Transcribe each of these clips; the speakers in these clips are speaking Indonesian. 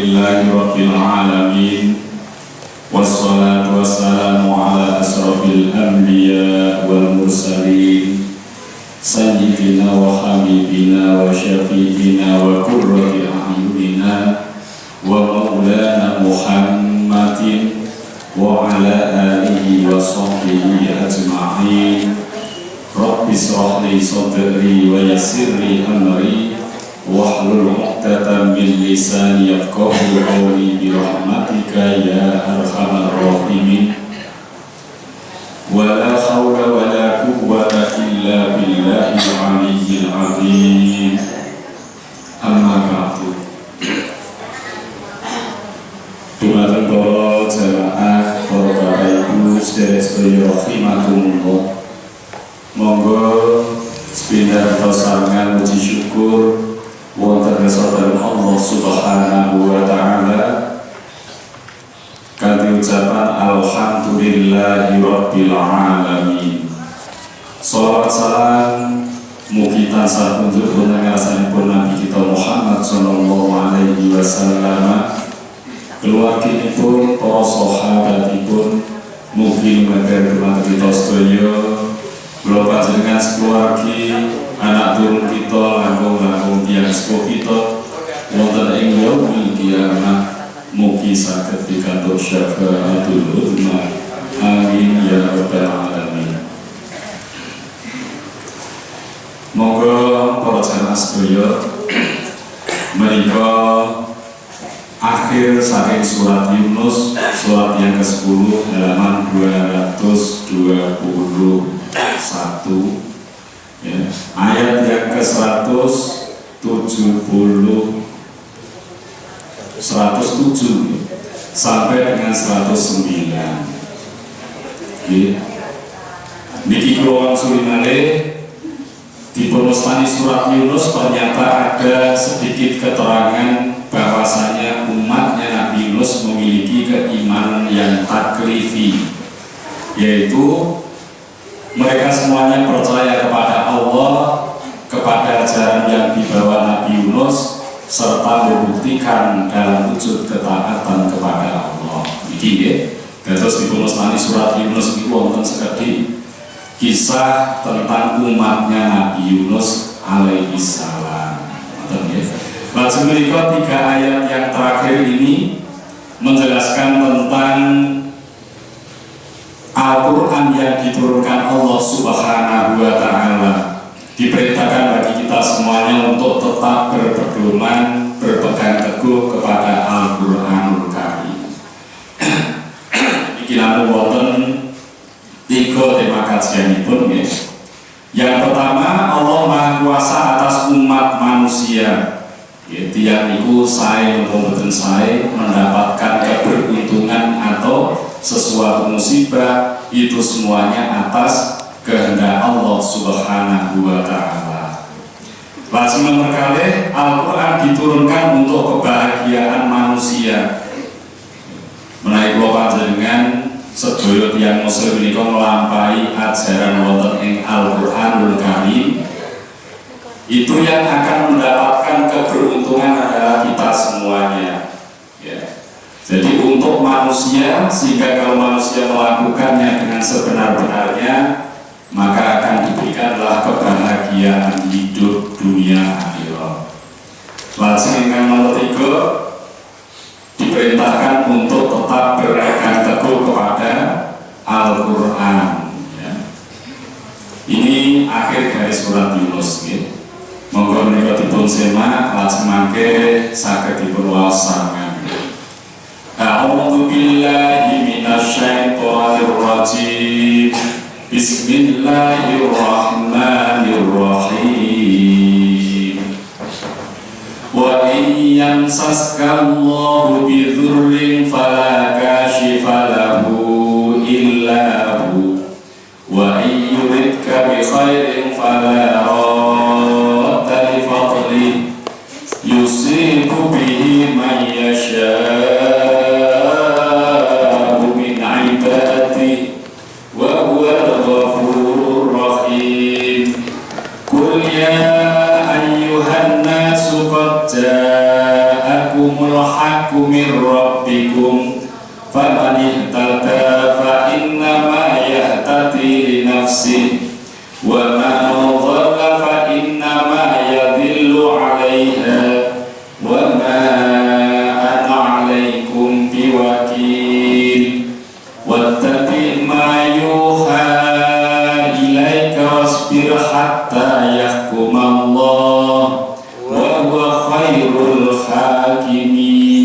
Alhamdulillahi Rabbil Alamin. Wassalatu wassalamu ala asrafil anbiya wal mursalin Sayyidina wa habibina wa syafi'ina wa qurrati a'yunina wa maulana Muhammadin wa ala alihi wa sahbihi ajma'in. Rabbi shrah li sadri wa yassir li amri wahlul 'uqdatam min lisani yafqahu qawli bi rahmatika ya arhamar rahimin. Wala haula wala quwwata illa billahil aliyyil azim. Amma ba'du. Dumateng para jamaah, para bapak ibu sedherek rahimakumullah. Monggo sepindah pasangan puji syukur wonten kesabaran Allah Subhanahu wa taala kanthi ucapan alhamdulillahi rabbil alamin. Shalawat salam mugi tansah kunjuk panjenenganipun Nabi kita Muhammad sallallahu alaihi wasallam, keluargipun, para sahabatipun, mugi lumampah dumateng kita sedaya. Kula panjenengan sekeluargi, anak turun kita, langkung-langkung tiyang sepuh kita wonten ing yaumil qiyamah, mugi saged pikantuk syafaatul uzma. Amin ya rabbal alamin. Monggo para jamaah sedaya, menika akhir saking surat Yunus, surat yang ke-10 halaman 221 ya, ayat yang ke-107 sampai dengan 109 ya. Niki kula wangsuli malih dipun wastani surat Yunus, ternyata ada sedikit keterangan bahwasanya umatnya Nabi Yunus memiliki keimanan yang taklifi, yaitu mereka semuanya percaya kepada Allah, kepada ajaran yang dibawa Nabi Yunus, serta membuktikan dalam wujud ketaatan kepada Allah. Iki ya, terus dipun wastani surat Yunus itu wonten sekedhik kisah tentang umatnya Nabi Yunus alaihi salam. Lajeng menika 3 ayat yang terakhir ini menjelaskan tentang Al-Quran yang diturunkan Allah Subhanahu wa ta'ala. Diperintahkan bagi kita semuanya untuk tetap berpedoman, berpegang teguh kepada Al-Quranul Karim. Iki namung wonten 3 tema kajianipun ya. Yang pertama, Allah Maha Kuasa atas umat manusia. Tiyang niku sae mboten sae mendapatkan keberuntungan atau sesuatu musibah, itu semuanya atas kehendak Allah Subhanahu wa ta'ala. Lajeng nomor kalih, Al-Quran diturunkan untuk kebahagiaan manusia. Menawi kula panjenengan sedaya tiyang muslim menika nglampahi ajaran wonten ing Al-Qur'anul Karim, itu yang akan mendapatkan keberuntungan adalah kita semuanya ya. Jadi untuk manusia, sehingga kalau manusia melakukannya dengan sebenar-benarnya, maka akan diberikanlah kebahagiaan hidup dunia akhirat. Lajeng ingkang nomor 3, diperintahkan untuk tetap berpegang teguh kepada Al-Quran ya. Ini akhir dari surat Yunus ya. Monggo menika dipun semak, lajeng mangke saged dipun waosaken. A'udzu billahi minasyaitonir rajim. Bismillahirrahmanirrahim. Wa in yamsaskallahu bidhurrin fala kashifa lahu illa hu wa in yuridka bi khairin fala radda li fadlihi yusibu bihi man yasha'u min 'ibadihi wa huwal ghafurur rahim. Qul ya ayyuhan nasu qad ja'akumul haqqu min rabbikum faman ihtada fa innama yahtadi li nafsihi wa man dhalla fa innama yadhillu 'alaiha wa ma ana 'alaikum biwakil wattabi ma yuha ilaika wasbir hatta yahkumallah wa huwa khairul hakimin.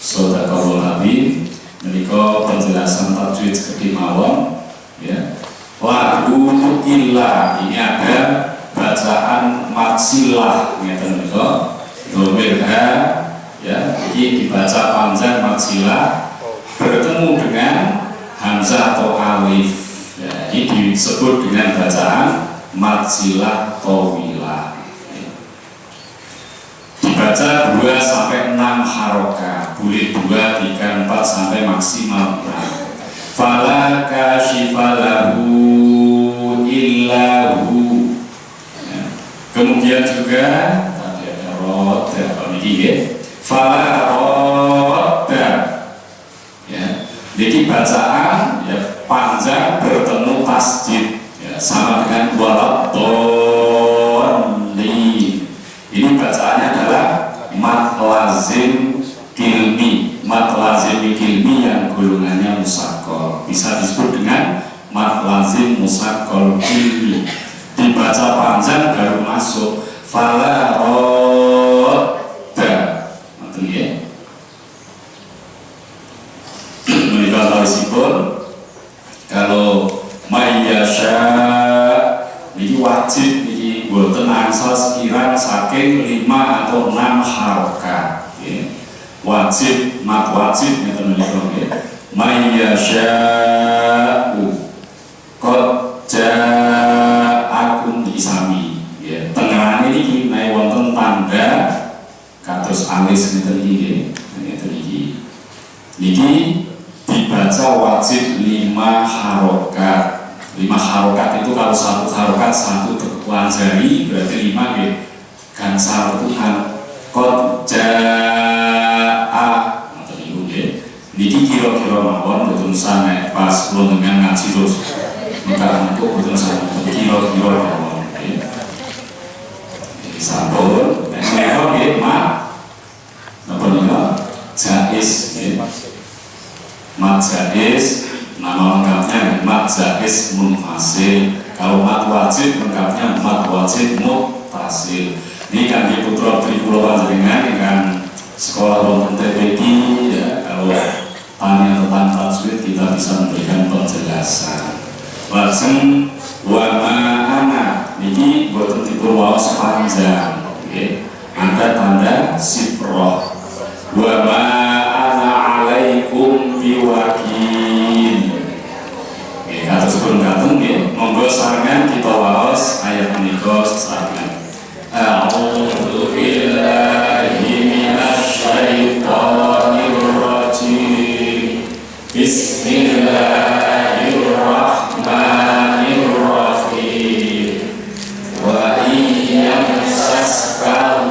Shadaqallahu azim. Menika penjelasan tajwid kemawon ya. Lagu illa ini ada bacaan maksilah ngeten menika. Domir ha ya, ini dibaca panjang maksilah bertemu dengan hamzah atau alif. Ya, ini disebut dengan bacaan maksilah tawilah. Dibaca 2 sampai 6 harokat, boleh 2, 3, 4 sampai maksimal 6. Fala kashifa lahu illa hu. Ya. Kemudian juga tadi ada roda, ini ya. Fala roda. Ya. Jadi bacaan ya panjang bertemu tasjid ya, sama dengan waladhdallin. Ini bacaannya adalah mat lazim kilmi. Mat lazim kilmi yang golongannya musaqqal bisa disebut dengan mat lazim musaqqal kilmi. Dibaca panjang baru masuk fala radda. Ngoten nggih. Menika tawisipun kalau mayyasya niki wajib niki boten angsal sekirang saking 5 atau 6 harokat nggih. Wajib mat wajib ngeten menika nggih. Mayyasya'u qad ja'akum isami nggih. Tengerane niki menawi wonten tanda kados alis ngeten iki nggih. Ngeten iki. Niki dibaca wajib 5 harokat. 5 harokat itu kalau 1 harokat 1 tekuan jari berarti 5 nggih. Gangsal Tuhan qad jaa ngoten niku nggih. Niki kira-kira mawon boten sampe pas kula dengan ngaji terus maka niku boten sampe kira-kira mawon nggih. Iki sampun nek nggih mak napa niku jaiz nggih. Mat jaiz nama lengkapnya mat jaiz munfasil. Kalau mat wajib lengkapnya mat wajib muttasil. Ini kan di putra trikulo panjenengan dengan sekolah wonten TPQ ya. Kalau tanya tentang tajwid kita bisa memberikan penjelasan. Lajeng wa ma'ana niki boten dipun waos panjang nggih. Ada tanda siproh. Wa ma'ana alaikum biwakil. Nggih, kados pun ngaten nggih. Monggo sarangan kita waos ayat menika sesarengan. A'udzu billahi minasy syaithanir rajim. Bismillahirrahmanirrahim. Wa iyyamsaska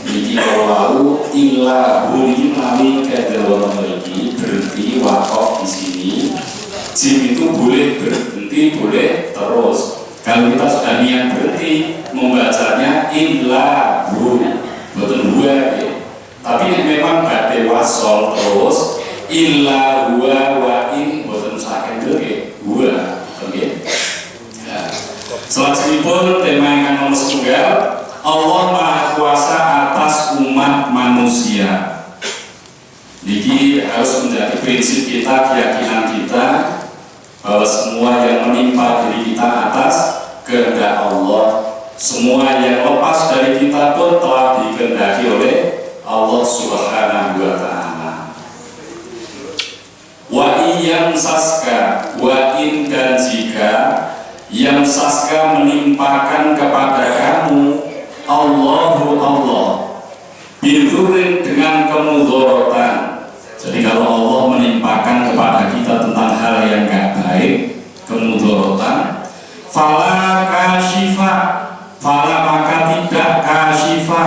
Niki kalau illa bunyi kami kedelon lagi berhenti wakaf di sini. Jim itu boleh berhenti, boleh terus. Kalau kita sudah niat berhenti, membacanya illa bunyi, betul dua. Tapi memang badhe wasol terus illa huwa wa in boten saken dhewe huwa, oke. Selanjutnya tema yang nomor setunggal, Allah Maha Kuasa atas umat manusia. Jadi harus menjadi prinsip kita, keyakinan kita bahwa semua yang menimpa diri kita atas kehendak Allah, semua yang lepas dari kita pun telah dikehendaki oleh Allah Subhanahu wa Ta'ala. Wa iyam saska, wa in dan jika yang saska menimpakan kepada kamu Allahu Allah bidurin dengan kemudorotan. Jadi kalau Allah menimpakan kepada kita tentang hal yang gak baik, kemudorotan, fala kashifa, fala maka tidak kashifa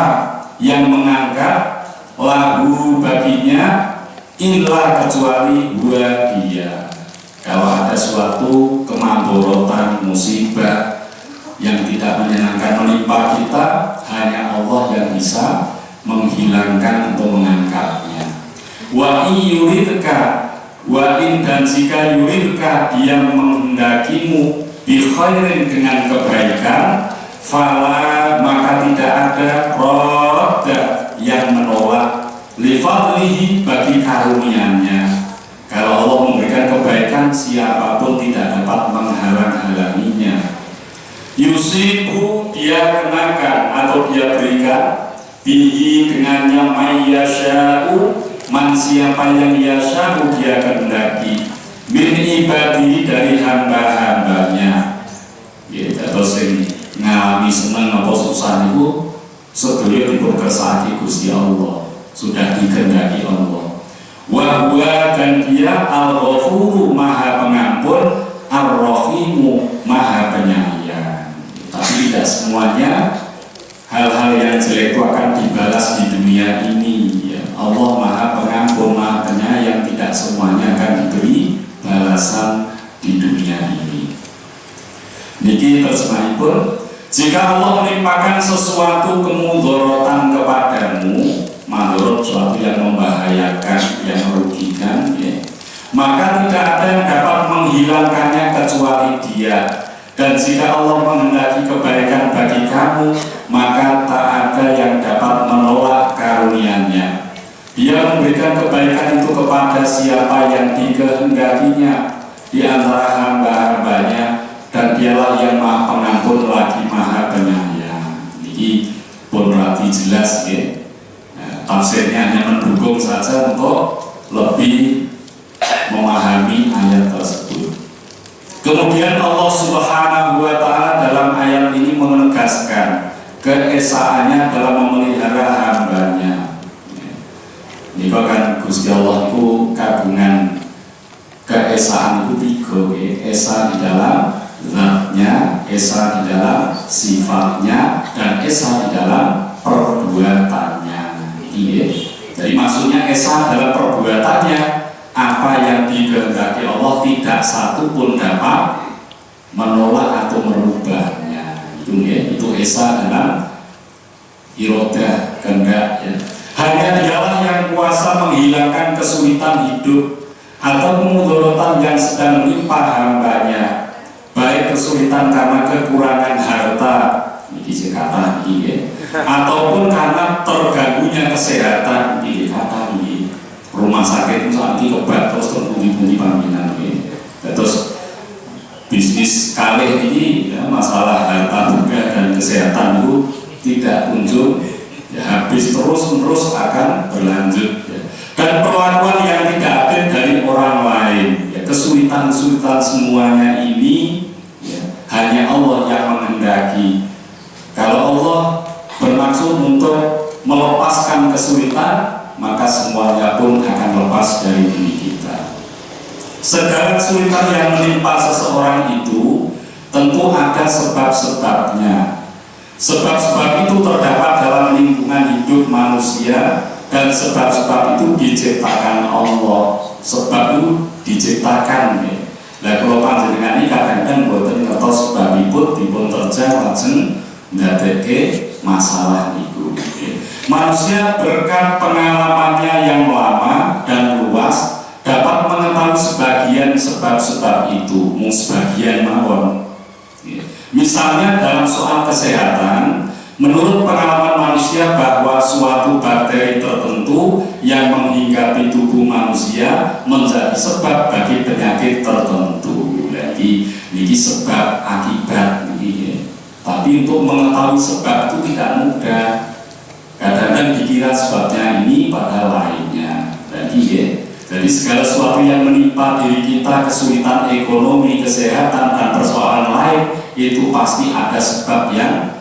yang mengangkat lahu baginya illa kecuali huwa dia. Kalau ada suatu kemudorotan, musibah yang tidak menyenangkan menimpa kita, hanya Allah yang bisa menghilangkan atau mengangkatnya. Wa yuridka, wa in dan jika yuridka dia menghendakimu bi khairin dengan kebaikan, fala maka tidak ada radda yang menolak li fadlihi bagi karunia-Nya. Kalau Allah memberikan kebaikan, siapapun tidak dapat menghalang-halanginya. Yusibu dia kenakan atau dia berikan bihi dengannya mayyasha'u man siapa yang yasha'u dia kehendaki min ibadi dari hamba-hambanya. Ya, terus ini ngalami senang apa susah itu sedaya dipun kersaki Gusti Allah, sudah dikehendaki Allah. Wa huwa dan dia al-ghafuru maha pengampun, ar-rahimu maha penyayang. Tapi tidak semuanya hal-hal yang jelek itu akan dibalas di dunia ini ya. Allah maha pengampun, maha penyayang, tidak semuanya akan diberi balasan di dunia ini. Niki terjemahipun, jika Allah menimpakan sesuatu kemudorotan kepadamu, madorot sesuatu yang membahayakan, yang merugikan ya, maka tidak ada yang dapat menghilangkannya kecuali Dia. Dan jika Allah menghendaki kebaikan bagi kamu, maka tak ada yang dapat menolak karunia-Nya. Dia memberikan kebaikan itu kepada siapa yang dikehendakinya di antara hamba-hambanya, dan Dialah yang maha pengampun lagi maha penyayang. Ini pun berarti jelas ya. Tafsirnya hanya mendukung saja untuk lebih memahami ayat tersebut. Kemudian Allah Subhanahu wa Ta'ala dalam ayat ini menegaskan keesaannya dalam memelihara hambanya. Ini kan Gusti Allah itu kagungan keesaan itu tiga, esa di dalam zatnya, esa di dalam sifatnya, dan esa di dalam perbuatannya. Jadi maksudnya esa dalam perbuatannya, apa yang dikehendaki Allah tidak satu pun dapat menolak atau merubahnya. Itu esa dalam irodah, kehendak ya. Hanya Dialah yang kuasa menghilangkan kesulitan hidup atau kemudorotan yang sedang menimpa hambanya, baik kesulitan karena kekurangan harta, ini kata ini ya, ataupun karena terganggunya kesehatan, ini kata ini. Rumah sakit saat ini obat terus terpundi-pundi panggilan ini. Terus bisnis kalih ini ya, masalah harta juga dan kesehatan itu tidak kunjung ya, habis terus-menerus akan berlanjut ya. Dan perlakuan yang tidak adil dari orang lain ya, kesulitan-kesulitan semuanya ini ya, hanya Allah yang menghendaki. Kalau Allah bermaksud untuk melepaskan kesulitan, maka semuanya pun akan lepas dari diri kita. Segala kesulitan yang menimpa seseorang itu tentu ada sebab-sebabnya. Sebab-sebab itu terdapat dalam lingkungan hidup manusia, dan sebab-sebab itu diciptakan Allah. Sebab itu diciptakan ya. Lah kalau panjenengan iki kadang-kadang boten ngertos sebabipun dipun terjang lajeng ndadekke masalah niku. Manusia berkat pengalamannya yang lama dan luas dapat mengetahui sebagian sebab-sebab itu, sebagian mawon. Misalnya dalam soal kesehatan, menurut pengalaman manusia bahwa suatu bakteri tertentu yang menghinggapi tubuh manusia menjadi sebab bagi penyakit tertentu. Jadi ini sebab akibat ini. Tapi untuk mengetahui sebab itu tidak mudah. Kadang-kadang dikira sebabnya ini pada lainnya. Jadi segala sesuatu yang menimpa diri kita, kesulitan ekonomi, kesehatan, dan persoalan lain, itu pasti ada sebab yang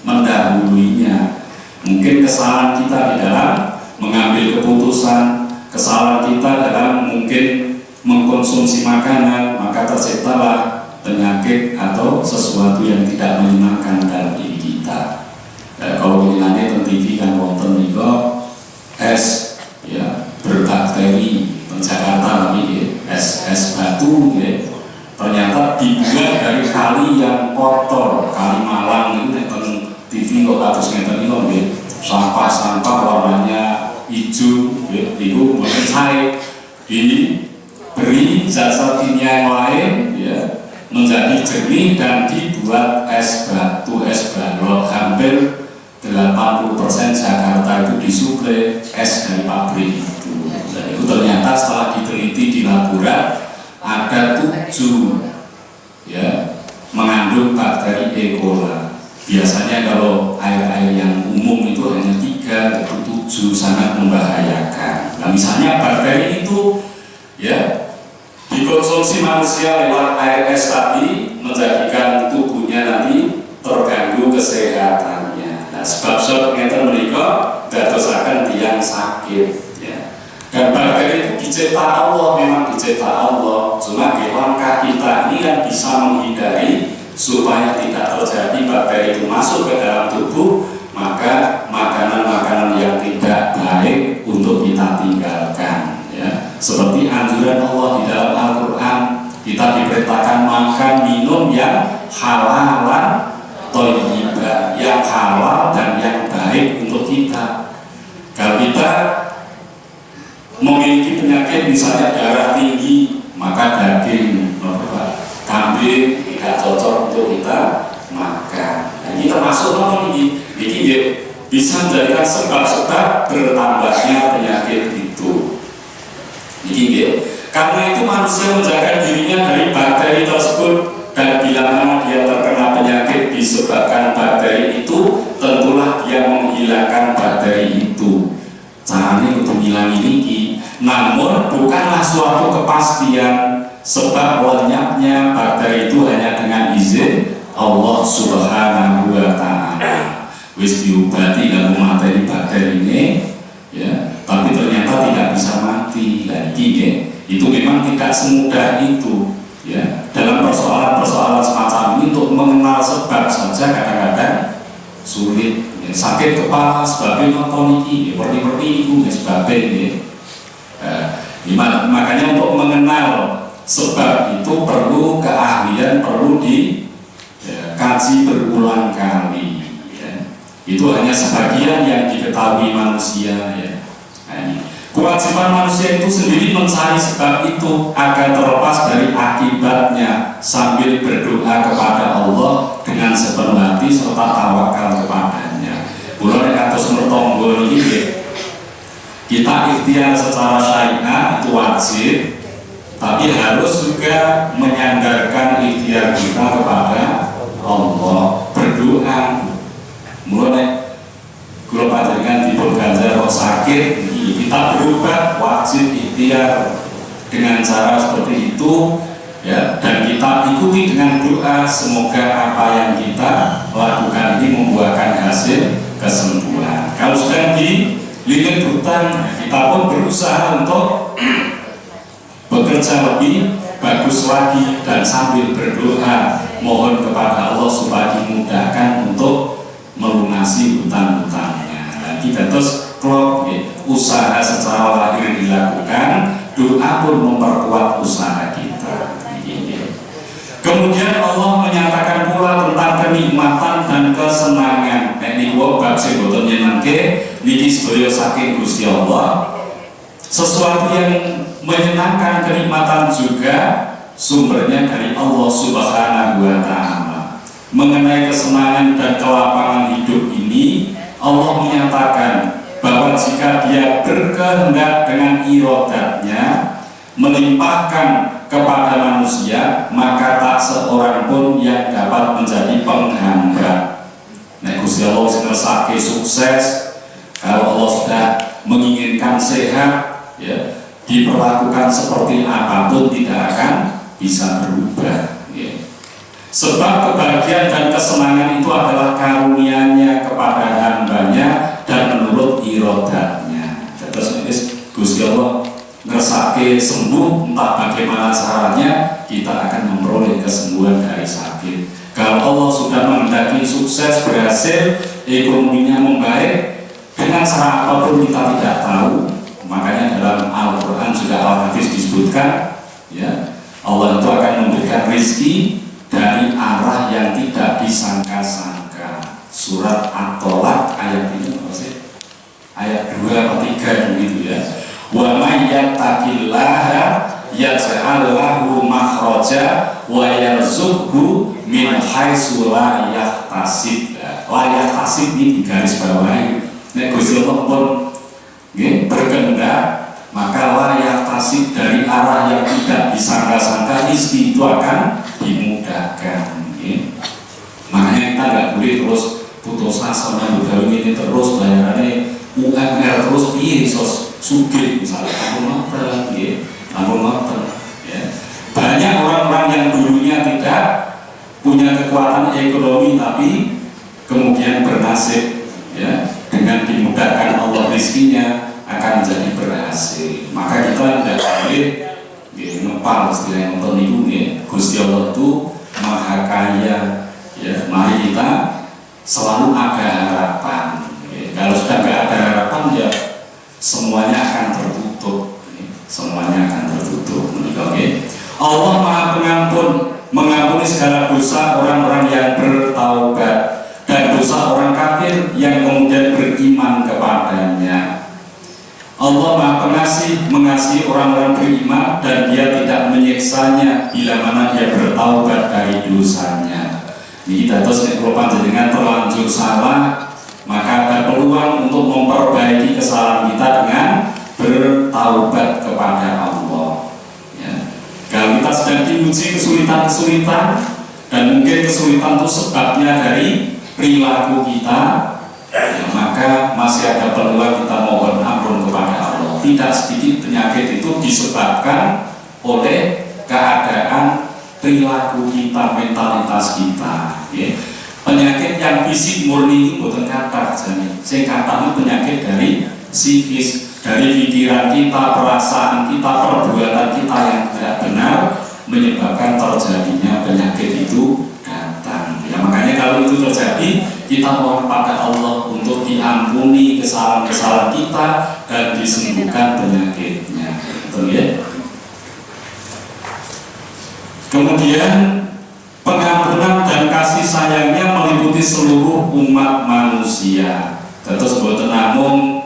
mendahulunya. Mungkin kesalahan kita di dalam mengambil keputusan, kesalahan kita dalam mungkin mengkonsumsi makanan, maka terciptalah penyakit atau sesuatu yang tidak menyenangkan dalam diri kita. Kalau nanti tentang TV kan wonten niku es ya berbakteri Jakarta ini es batu ya. Ternyata dibuat dari kali yang kotor, kali Malang itu nonton TV kok atus ngeten niku nggih. Sampah-sampah warnanya hijau ya, itu mboten sae. Diberi zat-zat kimia yang lain ya, menjadi jernih dan dibuat es batu, es balok. Hampir 80% Jakarta itu disuplai es dari pabrik itu. Dan itu ternyata setelah diteliti di laboratorium ada 7 ya mengandung bakteri E. coli. Biasanya kalau air-air yang umum itu hanya 3, itu 7 sangat membahayakan. Nah misalnya bakteri itu ya dikonsumsi manusia lewat air es tadi menjadikan tubuhnya nanti terganggu kesehatannya. Nah, sebab-sebab ngeten menika dadosaken tiyang sakit ya. Dan bakteri itu dicipta Allah, memang dicipta Allah. Cuma langkah kita ini kan bisa menghindari supaya tidak terjadi bakteri itu masuk ke dalam tubuh. Maka makanan-makanan yang tidak baik untuk kita tinggalkan ya. Seperti anjuran Allah di dalam Al-Quran, kita diperintahkan makan minum yang halalan thayyibah, yang halal dan yang baik untuk kita. Kalau kita memiliki penyakit misalnya darah tinggi, maka daging kambing tidak cocok untuk kita makan. Nah, ini termasuk ini bisa menjadikan sebab-sebab bertambahnya penyakit itu. Karena itu manusia menjaga dirinya dari bakteri tersebut. Dan bila mana dia terkena penyakit disebabkan bakteri itu, tentulah dia menghilangkan bakteri itu. Caranya untuk hilang ini, namun bukanlah suatu kepastian, sebab lenyapnya bakteri itu hanya dengan izin Allah Subhanahu wa Ta'ala. Wis diobati dan memateni bakteri ini, ya, tapi ternyata tidak bisa mati. Lagi ya, itu memang tidak semudah itu. Ya, dalam persoalan-persoalan semacam ini untuk mengenal sebab saja kadang-kadang sulit. Ya, sakit kepala sebabnya nonton ini, perni-perni itu sebabnya. Makanya untuk mengenal sebab itu perlu keahlian, perlu dikaji berulang kali. Ya. Itu hanya sebagian yang diketahui manusia. Ya. Nah, ini. Kewajiban manusia itu sendiri mencari sebab itu agar terlepas dari akibatnya sambil berdoa kepada Allah dengan sepenuh hati serta tawakal kepadanya. Bulan kados mertonggo ini kita ikhtiar secara syariah itu wajib, tapi harus juga menyandarkan ikhtiar kita kepada Allah, berdoa. Mulai kalau panjenengan dipun ganjar kok sakit, kita berobat wajib ikhtiar dengan cara seperti itu ya, dan kita ikuti dengan doa semoga apa yang kita lakukan ini membuahkan hasil kesembuhan. Kalau sedang di lini hutang, kita pun berusaha untuk bekerja lebih bagus lagi dan sambil berdoa mohon kepada Allah supaya dimudahkan untuk melunasi hutang-hutangnya. Nah, kita terus klop usaha secara lahir dilakukan, doa pun memperkuat usaha kita. Kemudian Allah menyatakan pula tentang kenikmatan dan kesenangan. Ini bab sing boten nyenengke niki sedaya saking Gusti Allah. Sesuatu yang menyenangkan, kenikmatan juga sumbernya dari Allah Subhanahu wa Ta'ala. Mengenai kesenangan dan kelapangan hidup ini, Allah menyatakan bahwa jika Dia berkehendak dengan iradatnya melimpahkan kepada manusia, maka tak seorang pun yang dapat menjadi penghambat. Nah, Gusti Allah ngersake sukses. Kalau Allah sudah menginginkan sehat, ya, diperlakukan seperti apapun tidak akan bisa berubah. Ya. Sebab kebahagiaan dan kesenangan itu adalah karunia-Nya kepada hambanya dan menurut iradatnya. Terus Gusti Allah ngersake sembuh, entah bagaimana caranya kita akan memperoleh kesembuhan dari sakit. Kalau Allah sudah menghendaki sukses, berhasil, ekonominya membaik, dengan cara apapun kita tidak tahu. Makanya dalam Al-Quran juga Al-Hadis disebutkan, ya, Allah itu akan memberikan rezeki dari arah yang tidak disangka-sangka. Surat At-Tolak ayat ini apa sih? Ayat 2 atau 3 begitu ya. Wa may yattaqillaha yaj'al lahu makhraja wa yarzuqhu min haitsu la yahtasib. La yahtasib ini garis bawahi. Nek Gusti Allah pun berkehendak, maka la yahtasib dari arah yang tidak disangka-sangka rezeki itu akan dimudahkan. Makanya kita nggak boleh terus putus asa menyambut ini terus bayarannya UMR terus piye sugih misalnya ampun ngoten ya. Banyak orang-orang yang dulunya tidak punya kekuatan ekonomi tapi kemudian bernasib ya, dengan dimudahkan Allah rezekinya akan menjadi berhasil. Maka kita tidak boleh ngepal istilahnya nonton itu ya. Gusti Allah itu maha kaya ya. Mari kita selalu ada harapan ya. Kalau sudah nggak ada harapan ya semuanya akan tertutup, semuanya akan tertutup. Okay. Allah Maha Pengampun, mengampuni segala dosa orang-orang yang bertaubat dan dosa orang kafir yang kemudian beriman kepadanya. Allah Maha Pengasih, mengasihi orang-orang beriman dan Dia tidak menyiksanya bila mana dia bertaubat dari dosanya. Ini kita terus dengan terlanjur salah, maka ada peluang untuk memperbaiki kesalahan kita dengan bertaubat kepada Allah ya. Kalau kita sedang diuji kesulitan-kesulitan dan mungkin kesulitan itu sebabnya dari perilaku kita ya, maka masih ada peluang kita mohon ampun kepada Allah. Tidak sedikit penyakit itu disebabkan oleh keadaan perilaku kita, mentalitas kita ya. Penyakit yang fisik murni itu bukan kata jadi. Saya kata itu penyakit dari psikis, dari pikiran kita, perasaan kita, perbuatan kita yang tidak benar menyebabkan terjadinya penyakit itu datang. Ya, makanya kalau itu terjadi, kita mohon pada Allah untuk diampuni kesalahan-kesalahan kita dan disembuhkan penyakitnya. Betul ya? Kemudian pengampunan dan kasih sayangnya meliputi seluruh umat manusia. Terus boten namung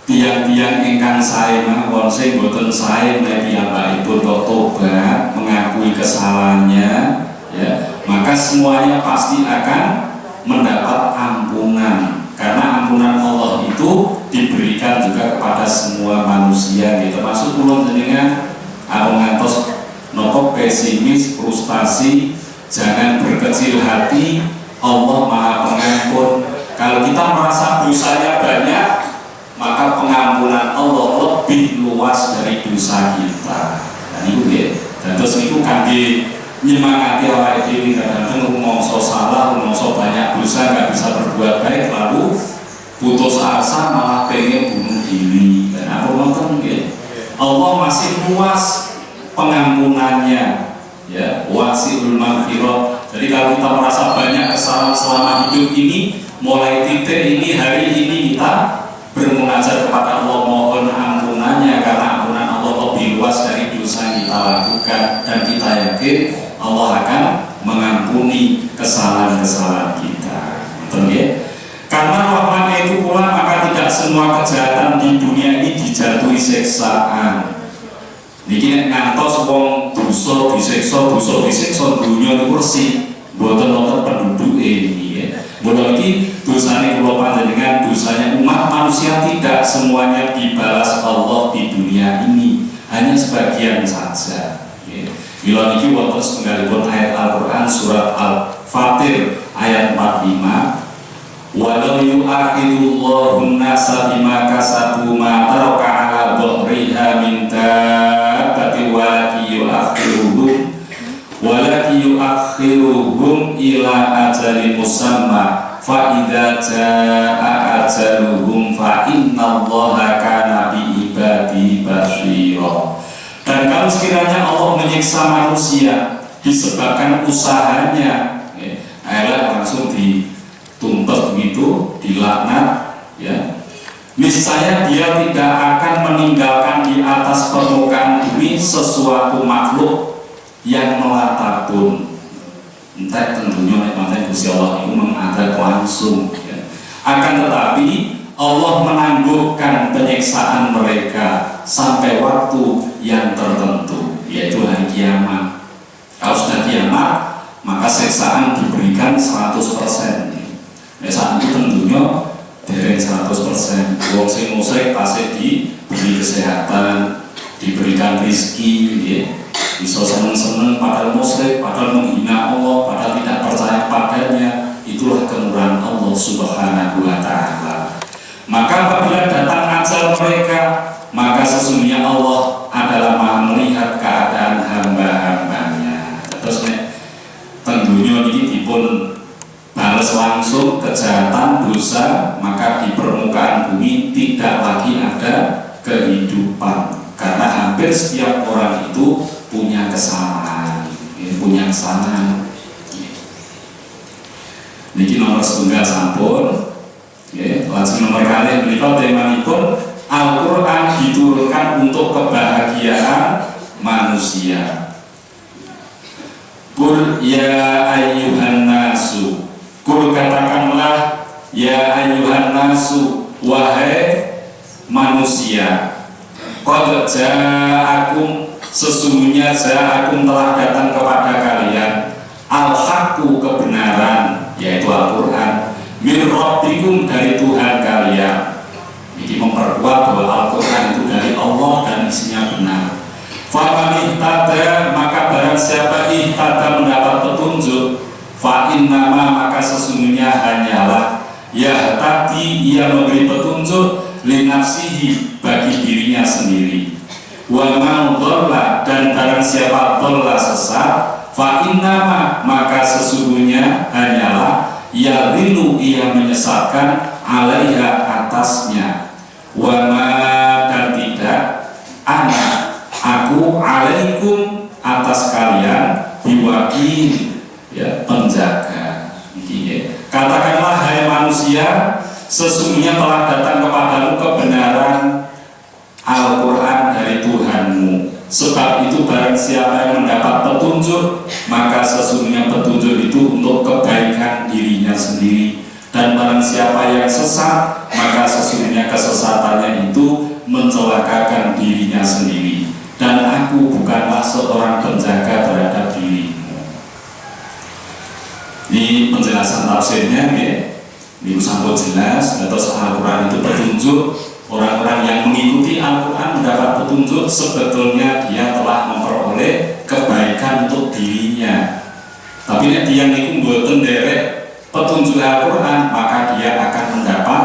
tiang-tiang ingkang sae mawon sing boten sae menawi piyambakipun tobat mengakui kesalahannya ya, maka semuanya pasti akan mendapat ampunan karena ampunan Allah itu diberikan juga kepada semua manusia gitu. Termasuk kula jenengan ngantos nopo pesimis, frustasi, jangan berkecil hati. Allah Maha Pengampun. Kalau kita merasa dosanya banyak, maka pengampunan Allah lebih luas dari dosa kita. Dan itu ya. Dan terus itu kangge nyemangati awake dhewe kadang-kadang rumangsa salah, rumangsa banyak dosa nggak bisa berbuat baik lalu putus asa malah pengen bunuh diri. Dan apa ngoten nggih? Allah masih luas pengampunannya ya, wasi'ul maghfirah, Jadi kalau kita merasa banyak kesalahan selama hidup ini, mulai titik ini, hari ini kita bermunajat kepada Allah, mohon ampunannya, karena ampunan Allah lebih luas dari dosa yang kita lakukan, dan kita yakin Allah akan mengampuni kesalahan-kesalahan kita. Betul ya? Karena rahmatnya itu pula, maka tidak semua kejahatan di dunia ini dijatuhi siksaan. Niki ngantos wong dosa disiksa dunia niku resik, mboten wonten penduduk ini ya. Mula iki dosane kula panjenengan, dosanya umat manusia tidak semuanya dibalas Allah di dunia ini, hanya sebagian saja. Bila niki wonten setunggalipun ayat Al-Qur'an surat Al-Fatir ayat 45. Walau yu'akhidullahu an-nasa bima kasabu ma taraka 'ala dhahriha min dabbati walaki yu'akhiruhum ila ajalin musamma fa idza jaa ajaluhum fa innallaha kana bi ibadihi basira. Dan kalau sekiranya Allah menyiksa manusia disebabkan usahanya, ayat langsung dituntut begitu, dilaknat, ya. Niscaya dia tidak akan meninggalkan di atas permukaan bumi sesuatu makhluk yang melata pun. Entah tentunya nikmatnya Gusti Allah itu mengadab langsung, ya. Akan tetapi Allah menangguhkan penyiksaan mereka sampai waktu yang tertentu, yaitu hari kiamat. Kalau sudah kiamat, maka siksaan diberikan 100%. Ya, saat itu tentunya dari 100%. Wong sing musyrik pasti diberi kesehatan, diberikan rezeki, ya. Bisa seneng-seneng padahal musyrik, padahal menghina Allah, padahal tidak percaya padanya. Itulah kemurahan Allah Subhanahu wa ta'ala. Maka apabila datang ajal mereka, maka sesungguhnya Allah adalah Maha melihat keadaan hamba-hambanya. Terus tentunya ini dipun balas langsung kejahatan dosa, maka di permukaan bumi tidak lagi ada kehidupan, karena hampir setiap orang itu punya kesalahan, punya kesalahan. Niki nomor setunggal sampun, langsung nomor kali menikah temanipun Al-Quran diturunkan untuk kebahagiaan manusia. Qul ya ayyuhan nasu, Qul katakanlah ya ayyuhan nasu, wahai manusia, qad ja'akum, sesungguhnya ja'akum telah datang kepada kalian al-haqqu, kebenaran, yaitu Al-Quran, min rabbikum, dari Tuhan kalian. Ini memperkuat bahwa Al-Quran itu dari Allah dan isinya benar. Faman ihtada, maka barang siapa ihtada mendapat petunjuk, fa innama, maka sesungguhnya hanyalah ya tadi ia memberi petunjuk linafsihi, bagi dirinya sendiri. Wa man dhalla, dan barang siapa dhalla sesat, fa innama, maka sesungguhnya hanyalah ya rilu, ia menyesatkan alaiha, atasnya. Wa ma, dan tidak ana, aku alaikum, atas kalian, biwakil, ya, penjaga. Katakanlah hai manusia, sesungguhnya telah datang kepadamu kebenaran Al-Quran dari Tuhanmu. Sebab itu barang siapa yang mendapat petunjuk, maka sesungguhnya petunjuk itu untuk kebaikan dirinya sendiri. Dan barang siapa yang sesat, maka sesungguhnya kesesatannya itu mencelakakan dirinya sendiri. Dan aku bukanlah seorang penjaga terhadap dirimu. Ini penjelasan tafsirnya, ya. Ini sampai jelas. Terus Al-Quran itu petunjuk. Orang-orang yang mengikuti Al-Quran mendapat petunjuk, sebetulnya dia telah memperoleh kebaikan untuk dirinya. Tapi nek dia niku mboten nderek petunjuk Al-Quran, maka dia akan mendapat,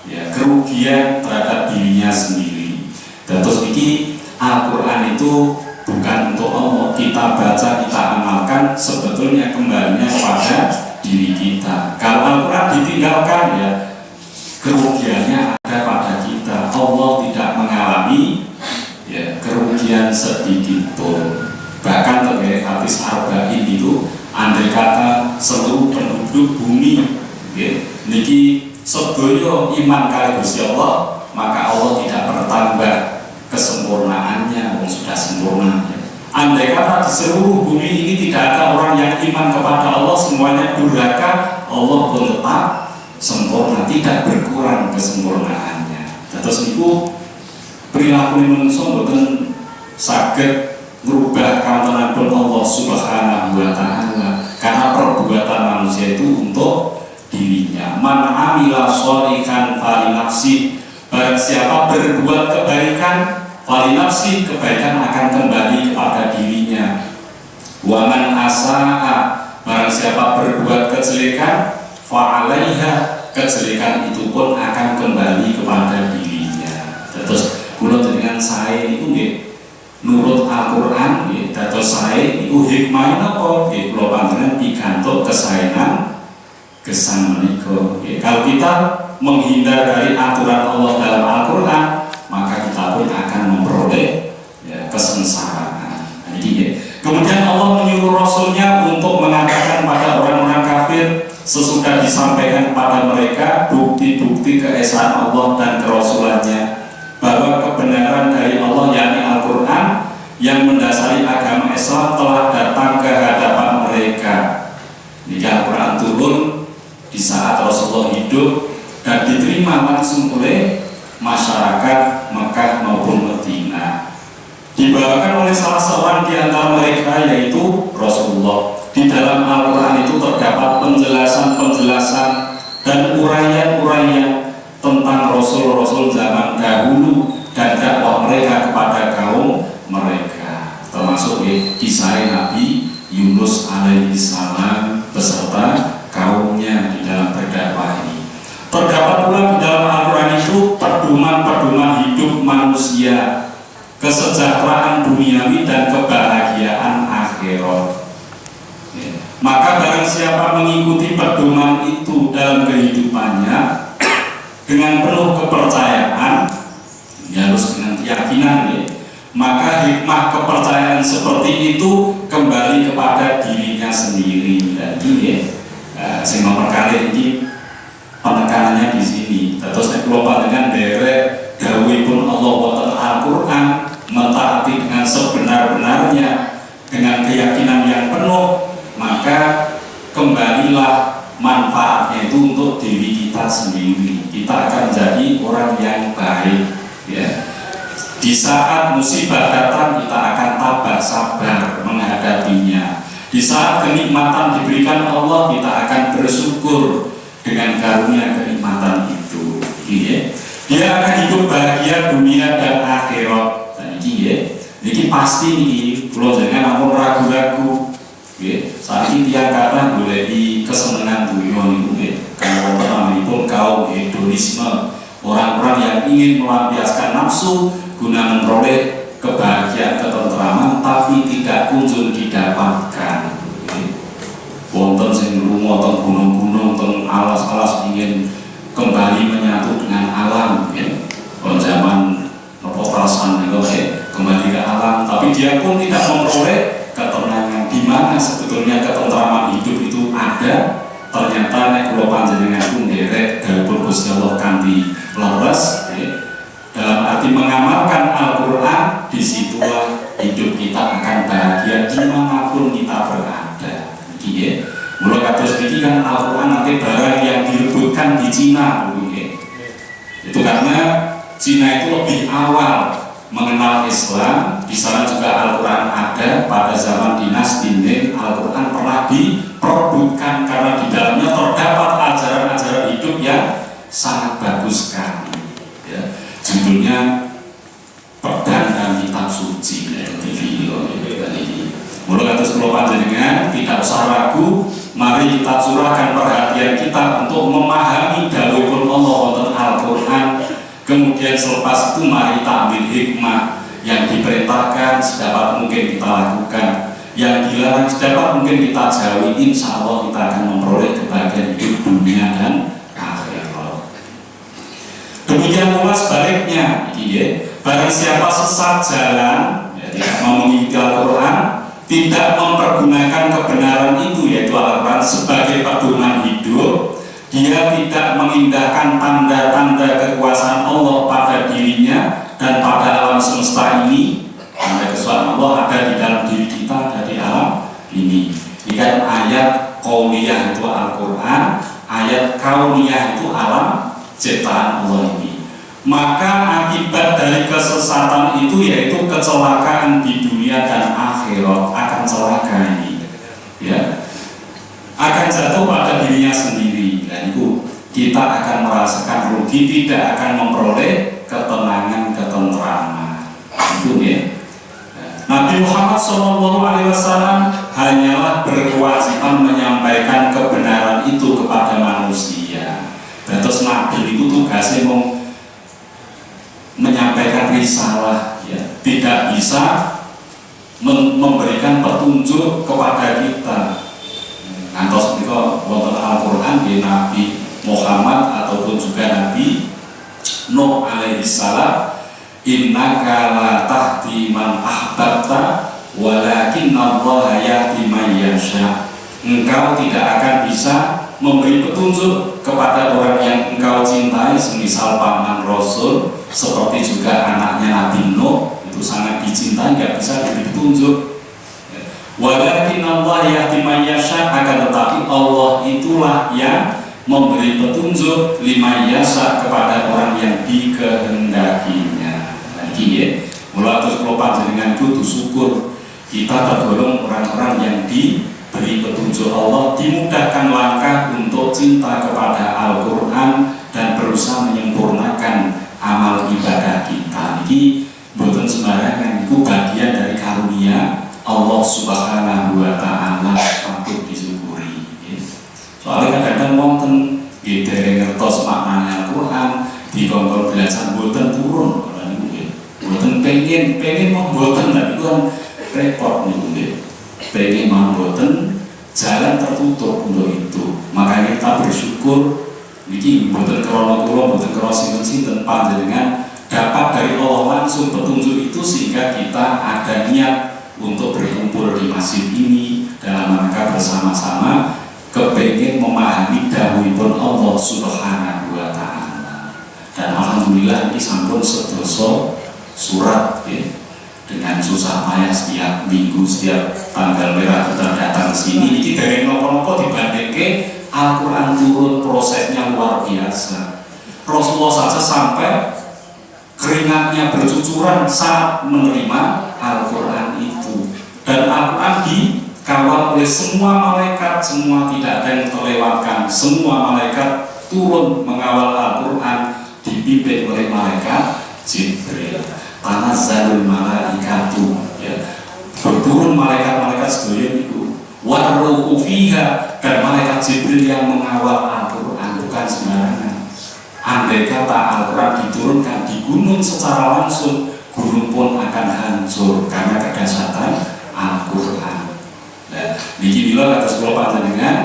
ya, kerugian terhadap dirinya sendiri. Dan terus ini Al-Quran itu bukan untuk Allah, kita baca, kita amalkan, sebetulnya kembalinya pada diri kita. Kalau Al-Quran ditinggalkan, ya, kerugiannya ada pada kita. Allah tidak mengalami, ya, kerugian sedikit pun. Bahkan terkait hadis arba'in itu, andai kata oleh Gusti Allah, maka Allah tidak bertambah kesempurnaannya, sudah sempurna. Andai kata di seluruh bumi ini tidak ada orang yang iman kepada Allah, semuanya durhaka, Allah pun tetap sempurna, tidak berkurang kesempurnaannya. Terus itu perilaku manusia boten saged merubah kantonanipun Allah Subhanahu wa taala, karena perbuatan manusia itu untuk dirinya. Man amila sholihan fali nafsi, barang siapa berbuat kebaikan fali nafsi, kebaikan akan kembali kepada dirinya. Wa man asaa, barang siapa berbuat kejelekan fa alaiha, kejelekan itu pun akan kembali kepada dirinya. Terus kula dengan saya itu nggih nurut Al-Qur'an nggih, dados saya itu hikmah napa nggih, kula panjenengan pikantuk kesaenan gesang menika. Kalau kita menghindar dari aturan Allah dalam Al-Qur'an, maka kita pun akan memperoleh kesengsaraan. Kemudian Allah menyuruh Rasulnya untuk mengatakan pada orang-orang kafir sesudah disampaikan kepada mereka bukti-bukti keesaan Allah dan kerasulannya, bahwa kebenaran dari Allah yakni Al-Quran yang mendasari agama Islam telah datang ke hadapan mereka. Ini Al-Quran turun di saat Rasulullah hidup dan diterima langsung oleh masyarakat Mekah maupun Madinah. Dibawakan oleh salah seorang di antara mereka, yaitu Rasulullah. Di dalam Al-Quran itu terdapat penjelasan-penjelasan dan uraian-uraian tentang Rasul-Rasul zaman dahulu dan dakwah mereka kepada kaum mereka, termasuk kisah Nabi Yunus alaihi salam beserta kaumnya di dalam berdakwah ini. Terdapat pula di dalam Al-Quran itu pedoman-pedoman hidup manusia, kesejahteraan duniawi dan kebahagiaan akhirat. Maka barang siapa mengikuti pedoman itu dalam kehidupannya dengan penuh kepercayaan, harus dengan keyakinan maka hikmah kepercayaan seperti itu kembali kepada dirinya sendiri. Jadi saya nomor kali ini penekanannya di sini. Terus global dengan derek dawuhipun Allah wonten Al-Qur'an, mentaati dengan sebenar-benarnya dengan keyakinan yang penuh, maka kembalilah manfaatnya itu untuk diri kita sendiri. Kita akan jadi orang yang baik, ya. Di saat musibah datang, kita akan tabah sabar menghadapinya. Di saat kenikmatan diberikan Allah, kita akan bersyukur dengan karunia kenikmatan itu. Ya. Dia akan hidup bahagia dunia dan akhirat. Nah, ini pasti nih. Kalau jangan namun ragu-ragu. Saat ini tiang kata boleh di kesenangan dunia ini. Kalau pertama pun kaum hedonisme, orang-orang yang ingin melampiaskan nafsu guna memperoleh kebahagiaan, ketentraman, tapi tidak kunjung didapatkan. Wonten sing lunga teng gunung-gunung, teng alas-alas ingin kembali menyatu dengan alam, Kalau zaman nopotrasan itu kembali ke alam, tapi dia pun tidak memperoleh ketenangan. Di mana sebetulnya ketentraman hidup itu ada? Ternyata nek kula panjenengan pun nderek dawuh Gusti Allah kanthi leres, dalam arti mengamalkan Al-Quran, disitulah hidup kita akan bahagia dimanapun kita berada. Mulai kados niki kan Al-Quran nanti barang yang direbutkan di Cina, itu karena Cina itu lebih awal mengenal Islam. Di sana juga Al-Quran ada pada zaman dinasti Ming. Al-Quran pernah diperebutkan karena di dalamnya terdapat ajaran-ajaran hidup yang sangat bagus sekali. Judulnya Pedang dan Kitab Suci. Mulai atas kula panjenengan tidak usah ragu, mari kita curahkan perhatian kita untuk memahami dawuhipun Allah wonten Al-Quran. Kemudian selepas itu mari kita ambil hikmah. Yang diperintahkan sedapat mungkin kita lakukan, yang dilarang sedapat mungkin kita jauhi. Insya Allah kita akan memperoleh kebahagiaan hidup dunia dan akhirat. Demikian pula sebaliknya, barang siapa sesat jalan, tidak mau mengikuti Al-Quran, tidak mempergunakan kebenaran itu, yaitu Al-Quran sebagai pedoman hidup, dia tidak mengindahkan tanda-tanda kekuasaan Allah pada dirinya dan pada alam semesta ini. Tanda kekuasaan Allah ada di dalam diri kita, ada di alam ini. Ini kan ayat qauliyah itu Al-Quran, ayat kauniyah itu alam ciptaan Allah ini. Maka akibat dari kesesatan itu yaitu kecelakaan di dunia dan akhirat, akan celaka ini, ya, akan jatuh pada dirinya sendiri. Dan itu kita akan merasakan rugi, tidak akan memperoleh ketenangan, ketentraman. Itu ya. Nabi Muhammad SAW hanyalah berkewajiban menyampaikan kebenaran itu kepada manusia. Dan terus Nabi itu tugasnya menyampaikan risalah, ya, tidak bisa memberikan petunjuk kepada kita. Antos menika wonten Al-Qur'an di Nabi Muhammad ataupun juga Nabi Nuh alaihi salam, innaka la tahdi man ahbabta walakinnallaha yahdi man yasha. Engkau tidak akan bisa memberi petunjuk kepada orang yang engkau cintai, semisal paman Rasul, seperti juga anaknya Nabi Nuh, itu sangat dicintai, nggak bisa diberi petunjuk. Walakinnallaha yahdi man yasha, akan tetapi Allah itulah yang memberi petunjuk liman yasha kepada orang yang dikehendakinya. Lagi ya, mulai terus kelopak dengan itu syukur kita tergolong orang-orang yang diberi petunjuk Allah, dimudahkan langkah untuk cinta kepada Al-Quran dan berusaha menyempurnakan amal ibadah kita. Ini bukan sembarangan, itu bagian dari karunia Allah Subhanahu wa Ta'ala, patut disyukuri. Soalnya kadang-kadang wonten dari ngertos maknanya Al-Quran di kongkol belajar boten turun, boten pengen mau boten, tapi itu kan repot nih, pengen mau boten, jalan tertutup untuk itu. Makanya kita bersyukur niki boten krono kula, boten krono sinten-sinten, panjenengan dapat dari Allah langsung petunjuk itu, sehingga kita ada niat untuk berkumpul di masjid ini dalam rangka bersama-sama kepengen memahami dawuhipun Allah Subhanahu wa Ta'ala. Dan alhamdulillah ini sampun sedoso surat, ya, dengan susah payah setiap minggu, setiap tanggal merah kita datang sini. Ini dari nopo-nopo dibandingke Al-Quran turun, prosesnya luar biasa. Rasulullah saja sampai keringatnya bercucuran saat menerima Al-Quran itu. Dan Al-Quran dikawal oleh semua malaikat, semua tidak ada yang terlewatkan. Semua malaikat turun mengawal Al-Quran, dipimpin oleh malaikat Jibril. Tanazzalul malaikatu, ya, berturun malaikat-malaikat sedaya itu. Waruhu fiha, dan malaikat Jibril yang mengawal Al-Quran, bukan sembarangan. Andai kata Al-Quran diturunkan di gunung secara langsung, gunung pun akan hancur karena kedahsyatan Al-Quran. Nah, niki bila kata sekolah panjenengan,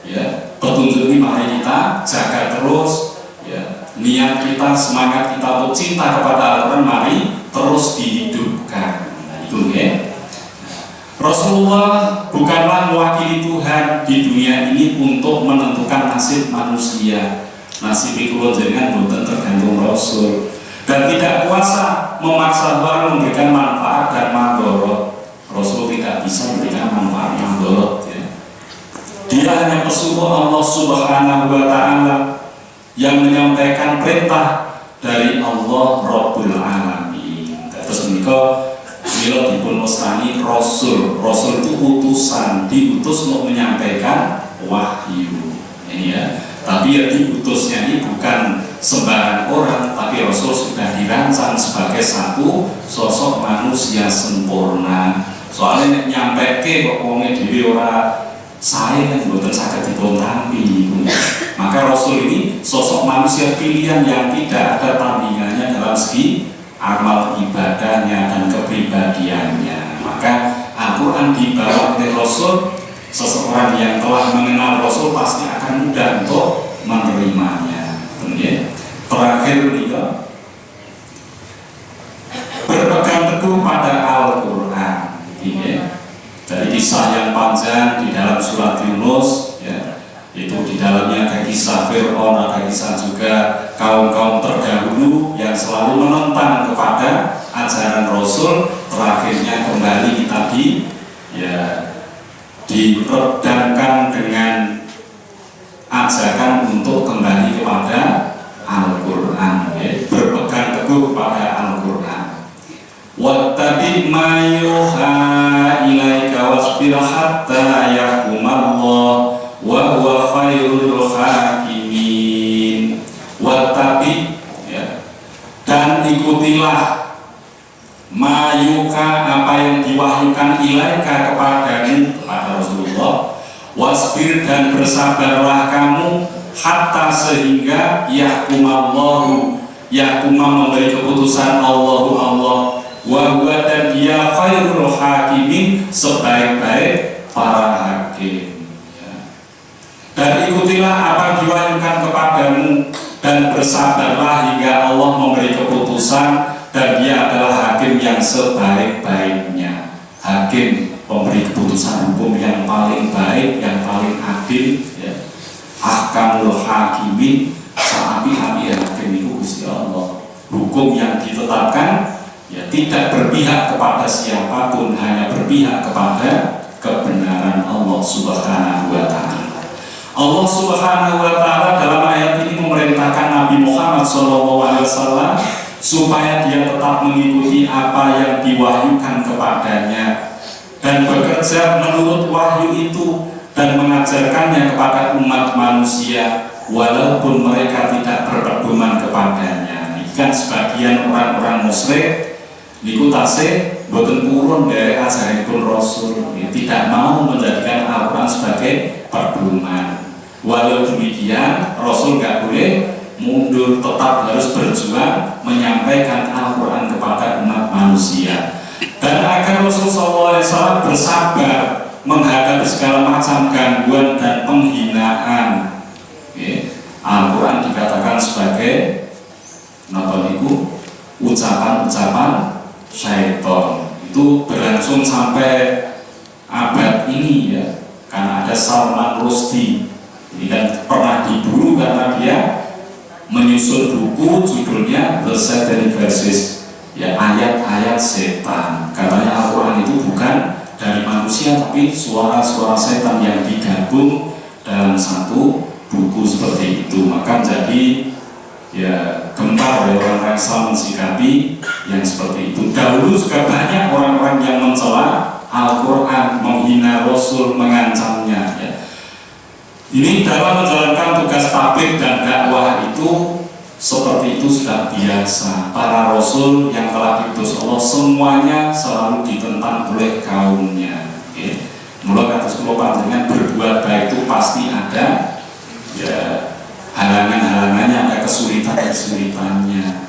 ya, petunjuk ini mari kita jaga terus, ya, niat kita, semangat kita untuk cinta kepada Al-Quran mari terus dihidupkan. Nah, itu ya. Rasulullah bukanlah mewakili Tuhan di dunia ini untuk menentukan nasib manusia. Nasib itu dengan bukan tergantung Rasul, dan tidak kuasa memaksa orang memberikan manfaat dan mandorot. Rasul tidak bisa memberikan manfaat mandorot, ya. Dia hanya pesuruh Allah Subhanahu wa Ta'ala yang menyampaikan perintah dari Allah Rabbul Alamin. Terus menikah bila dipun wastani Rasul. Rasul itu utusan, diutus untuk menyampaikan wahyu. Ini ya. Tapi yang diutusnya ini bukan sembarang orang, tapi Rasul sudah dirancang sebagai satu sosok manusia sempurna. Soalnya nyampe ke kok wongnya dhewe ora sae kan mboten saged ditontampi. Maka Rasul ini sosok manusia pilihan yang tidak ada tandingannya dalam segi amal ibadahnya dan kepribadiannya. Maka Al-Quran dibawa oleh Rasul. Seseorang yang telah mengenal Rasul pasti akan mudah untuk menerimanya. Terakhir juga berpegang teguh pada Al-Quran. Dari kisah yang panjang di dalam surat Yunus, ya, itu di dalamnya kisah Fir'aun, ada kisah juga kaum-kaum terdahulu yang selalu menentang kepada ajaran Rasul. Terakhirnya kembali kita diredamkan dengan ajakan untuk kembali kepada Al-Quran, berpegang teguh kepada Al-Quran. Wattabi ma yuha ilaika wasbir hatta yahkumallah wa huwa khairul hakimin. Wattabi, dan ikutilah mayuka, apa yang diwahyukan ilaika kepadamu, kepada Rasulullah. Wasbir, dan bersabarlah kamu, hatta, sehingga yahkumallahu, memberi keputusan Allah, wa huwa, dan dia khairul hakimin, sebaik-baik para hakim. Dan ikutilah apa yang diwahyukan kepadamu, dan bersabarlah hingga Allah memberi keputusan, dan dia adalah hakim yang sebaik-baiknya. Hakim, pemberi keputusan hukum yang paling baik, yang paling adil, ahkamul hakimin, saapi-api hakim itu Gusti Allah. Hukum yang ditetapkan tidak berpihak kepada siapapun, hanya berpihak kepada kebenaran Allah Subhanahu wa Ta'ala. Allah Subhanahu wa Ta'ala dalam ayat ini memerintahkan Nabi Muhammad SAW supaya dia tetap mengikuti apa yang diwahyukan kepadanya dan bekerja menurut wahyu itu dan mengajarkannya kepada umat manusia walaupun mereka tidak berpedoman kepadanya. Ini kan sebagian orang-orang musyrik niku tasih boten purun dari ajaranipun Rasul, tidak mau menjadikan Al-Quran sebagai pedoman. Walau demikian, Rasul nggak boleh mundur, tetap harus berjuang menyampaikan Al-Quran kepada umat manusia. Dan agar Rasulullah SAW bersabar menghadapi segala macam gangguan dan penghinaan. Al-Quran dikatakan sebagai ucapan-ucapan syaitan. Itu berlangsung sampai abad ini, karena ada Salman Rushdie. Ini kan pernah diburu karena dia menyusun buku judulnya The Satanic Verses, ayat-ayat setan. Katanya Al-Quran itu bukan dari manusia tapi suara-suara setan yang digabung dalam satu buku seperti itu. Maka jadi gempar oleh orang-orang Islam mensikapi yang seperti itu. Dahulu juga banyak orang-orang yang mencela Al-Quran, menghina Rasul, mengancamnya. Ini dalam menjalankan tugas tabligh dan dakwah itu seperti itu sudah biasa. Para Rasul yang telah diutus Allah semuanya selalu ditentang oleh kaumnya. Mula kados kula panjenengan berbuat baik itu pasti ada halangan-halangannya, ada kesulitan-kesulitannya.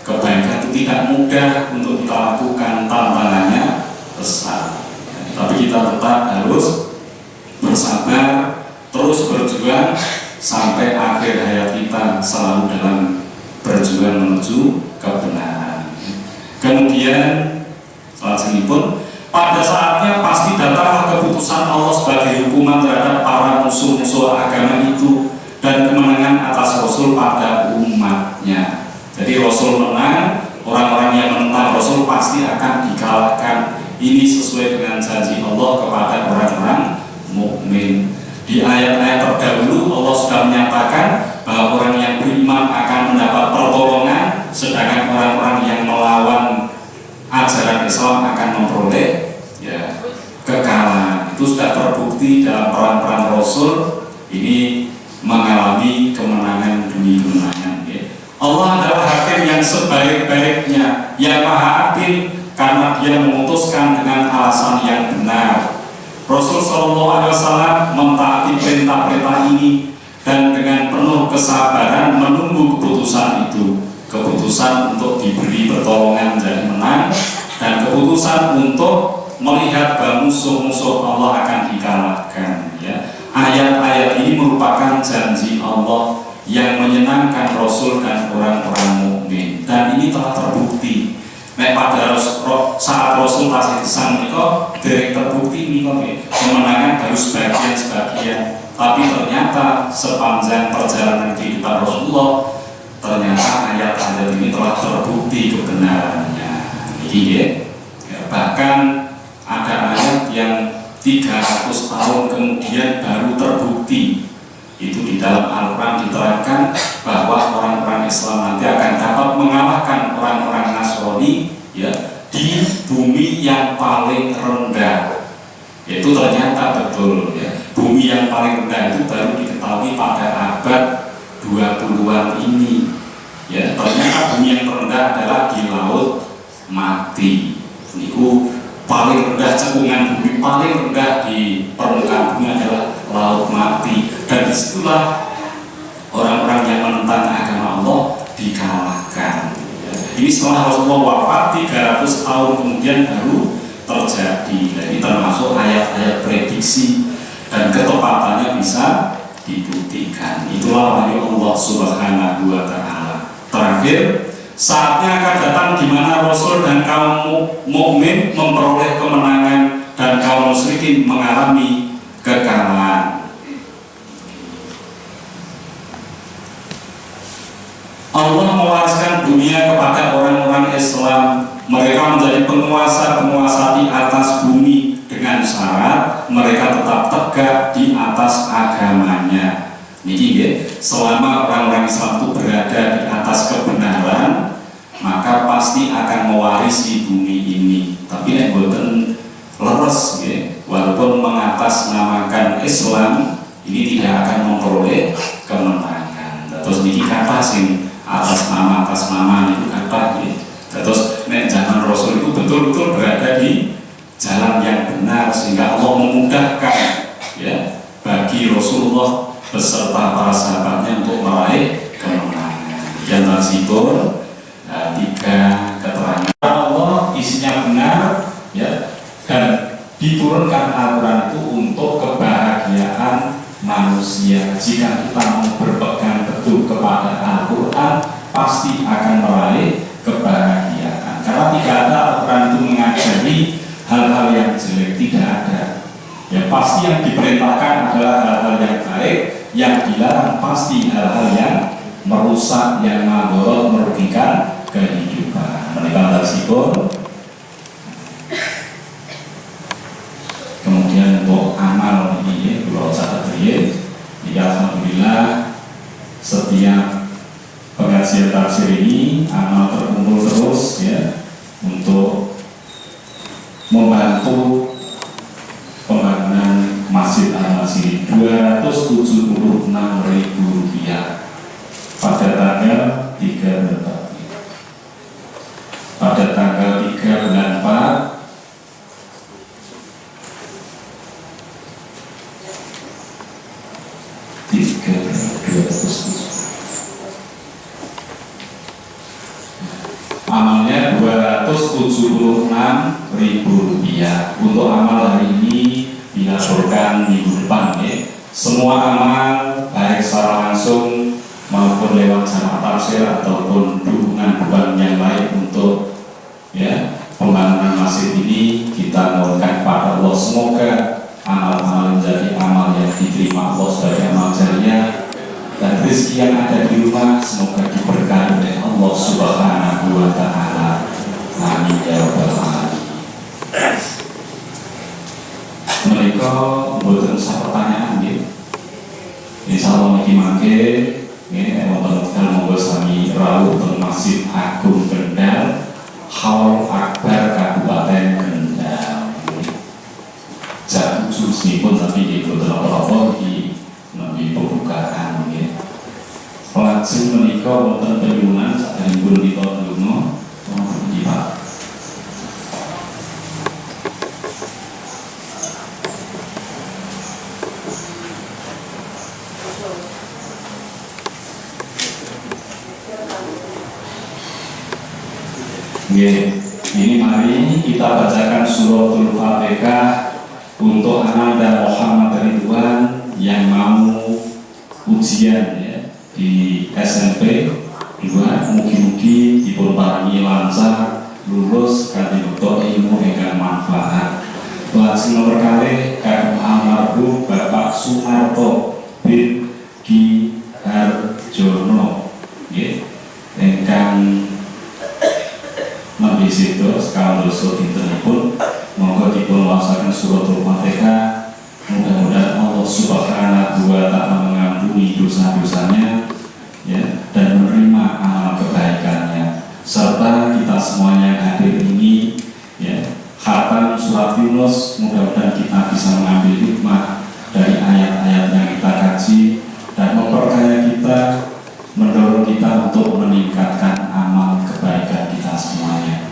Kebaikan itu tidak mudah untuk kita lakukan, tantangannya besar. Tapi kita tetap harus bersabar, terus berjuang sampai akhir hayat kita, selalu dalam berjuang menuju kebenaran. Kemudian selanjutnya pada saatnya pasti datanglah keputusan Allah sebagai hukuman terhadap para musuh-musuh agama itu dan kemenangan atas Rasul pada umatnya. Jadi Rasul menang, orang-orang yang menentang Rasul pasti akan dikalahkan. Ini sesuai dengan janji Allah kepada orang-orang mukmin. Di ayat-ayat terdahulu Allah sudah menyatakan bahwa orang yang beriman akan mendapat pertolongan, sedangkan orang-orang yang melawan ajaran Islam akan memperoleh kekalahan. Itu sudah terbukti dalam perang-perang Rasul ini mengalami kemenangan demi kemenangan. Allah adalah hakim yang sebaik-baiknya, yang maha adil karena dia memutuskan dengan alasan yang benar. Rasul SAW mentaati perintah-perintah ini dan dengan penuh kesabaran menunggu keputusan itu, keputusan untuk diberi pertolongan menjadi menang dan keputusan untuk melihat bahwa musuh-musuh Allah akan dikalahkan. Ayat-ayat ini merupakan janji Allah yang menyenangkan Rasul dan orang-orang mukmin, dan ini telah terbukti. Pada saat Rasul tasih gesang itu dari terbukti ini kemenangan baru sebagian, tapi ternyata ternyata sepanjang perjalanan kehidupan Rasulullah ternyata ayat-ayat ini telah terbukti kebenarannya. Jadi ya, bahkan ada ayat yang 300 tahun kemudian baru terbukti. Itu di dalam Al-Quran diterangkan bahwa orang-orang Islam nanti akan dapat mengalahkan orang-orang Nasrani ya, di bumi yang paling rendah. Itu ternyata betul ya. Bumi yang paling rendah itu baru diketahui pada abad 20-an ini ya. Ternyata bumi yang terendah adalah di Laut Mati. Itu paling rendah, cekungan bumi paling rendah di permukaan bumi adalah Laut Mati. Dan disitulah orang-orang yang menentang agama Allah dikalahkan ya. Ini setelah Rasulullah wafat 300 tahun kemudian baru terjadi. Jadi termasuk ayat-ayat prediksi dan ketepatannya bisa dibuktikan. Itulah wahyu Allah Subhanahu wa Ta'ala. Terakhir, saatnya akan datang di mana Rasul dan kaum mukmin memperoleh kemenangan dan kaum musyrikin mengalami kekalahan. Allah mewariskan dunia kepada orang-orang Islam. Mereka menjadi penguasa-penguasa di atas bumi dengan syarat mereka tetap tegak di atas agamanya. Jadi selama orang-orang Islam itu berada di atas kebenaran, maka pasti akan mewarisi bumi ini. Tapi nek boten leres ya, walaupun mengatasnamakan Islam, ini tidak akan memperoleh kemenangan. Terus niki kata sing atas nama itu kata ya. Terus nek zaman Rasul itu betul-betul berada di jalan yang benar sehingga Allah memudahkan ya bagi Rasulullah beserta para sahabatnya untuk meraih kemenangan. Yang tersebut 3 keterangan Allah isinya benar ya, dan diturunkan Al-Quran itu untuk kebahagiaan manusia. Jika kita mau berpegang teguh kepada Al-Quran, pasti akan meraih kebahagiaan. Karena tidak ada Al-Quran itu mengajari hal-hal yang jelek, tidak ada. Ya pasti yang diperintahkan adalah hal-hal yang baik, yang dilarang pasti hal-hal yang merusak, yang madorot, merugikan kehidupan. Menikah tersebut. Kemudian untuk amal ini Pulau Satria, ya alhamdulillah setiap pengajian tafsir ini amal terkumpul terus ya untuk membantu pembangunan Masjid Al-Masih. Rp276.000 pada tanggal 3 pada tanggal 3 bulan 4 amalnya Rp276.000. Untuk amal hari ini dilaporkan minggu depan ya. Semua amal baik secara langsung maupun lewat jamaah tafsir ataupun dukungan yang lain untuk ya pembangunan masjid ini kita mohonkan kepada Allah, semoga amal-amal menjadi amal yang diterima Allah sebagai amal jariah, dan rezeki yang ada di rumah semoga diberkahi oleh Allah Subhanahu wa Ta'ala. Amin ya rabbal alamin. Mereka mboten usah pertanyaan nggih. Insyaallah niki mangke nggih wonten monggo sami rawuh teng Masjid Agung Kendal, Haul Akbar Kabupaten Kendal. Jam 7 pun tapi di beberapa di nabi pembukaan nggih. Lajeng menika wonten penyuwunan saderengipun kita ndonga di Pak. Ini mari kita bacakan suratul Fatihah untuk anak dan Muhammad Ridwan yang mau ujian ya, di SMP 2. Mugi-mugi dipunparingi lancar, lulus kanthi doktor ilmu ingkang manfaat. Lajeng nomor kalih kagem almarhum Bapak Sumarto bin di situ sekarang dosa dintenipun monggo dipun waosaken suratul Fatihah. Mudah-mudahan Allah Subhanahu wa Ta'ala mengampuni dosa-dosanya ya, dan menerima amal kebaikannya, serta kita semuanya yang hadir ini ya, khatam surat Yunus, mudah-mudahan kita bisa mengambil hikmah dari ayat-ayat yang kita kaji dan memperkaya kita, mendorong kita untuk meningkatkan amal kebaikan kita semuanya.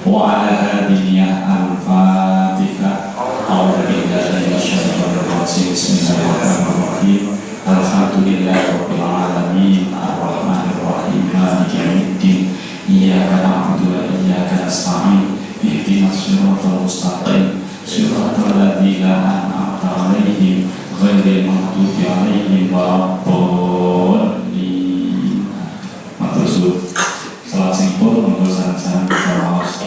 Wa ala hadiniyah al-Fatihah. A'udzubillahi minasyaitonir rajim. Bismillahirrahmanirrahim. Alhamdulillahirabbil alamin. Arrahmanir rahim. Maliki yaumiddin. Iyyaka na'budu wa iyyaka nasta'in. Ihdinas siratal mustaqim. Siratal ladzina an'amta 'alaihim ghairil maghdubi 'alaihim waladdallin. Matur suwun. Salawat singpun monggo sanjang kita waos.